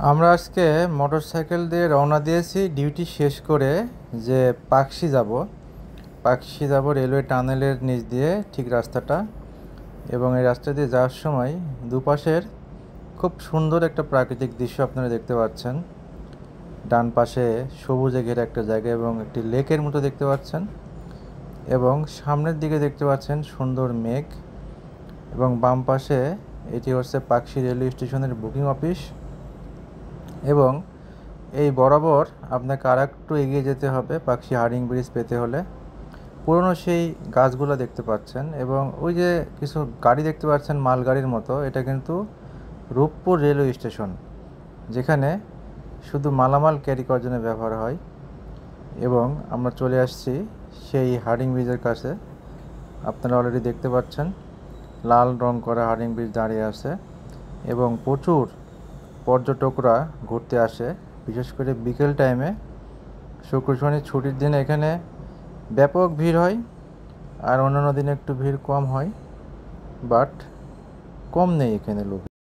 আমরা আজকে মোটরসাইকেল দিয়ে রওনা দিয়েছি ডিউটি শেষ করে যে পাকশি যাব রেলওয়ে টানেলের নিচ দিয়ে ঠিক রাস্তাটা। এবং এই রাস্তা দিয়ে যাওয়ার সময় দুপাশের খুব সুন্দর একটা প্রাকৃতিক দৃশ্য আপনারা দেখতে পাচ্ছেন। ডান পাশে সবুজে ঘেরা একটা জায়গা এবং একটি লেকের মতো দেখতে পাচ্ছেন, এবং সামনের দিকে দেখতে পাচ্ছেন সুন্দর মেঘ, এবং বাম পাশে এটি হচ্ছে পাকশি রেলওয়ে স্টেশনের বুকিং অফিস। এবং এই বরাবর আপনাকে আর একটু এগিয়ে যেতে হবে পাকশি হার্ডিং ব্রিজ পেতে হলে। পুরনো সেই গাছগুলো দেখতে পাচ্ছেন, এবং ওই যে কিছু গাড়ি দেখতে পাচ্ছেন মালগাড়ির মতো, এটা কিন্তু রূপপুর রেলওয়ে স্টেশন, যেখানে শুধু মালামাল ক্যারি করার জন্য ব্যবহার হয়। এবং আমরা চলে আসছি সেই হার্ডিং ব্রিজের কাছে। আপনারা অলরেডি দেখতে পাচ্ছেন লাল রং করা হার্ডিং ব্রিজ দাঁড়িয়ে আছে, এবং প্রচুর পর্যটকরা ঘুরতে আসে, বিশেষ করে বিকেল টাইমে। শুক্র শনি ছুটির দিনে এখানে ব্যাপক ভিড় হয়, আর অন্যান্য দিনে একটু ভিড় কম হয়, বাট কম নেই এখানে লোক।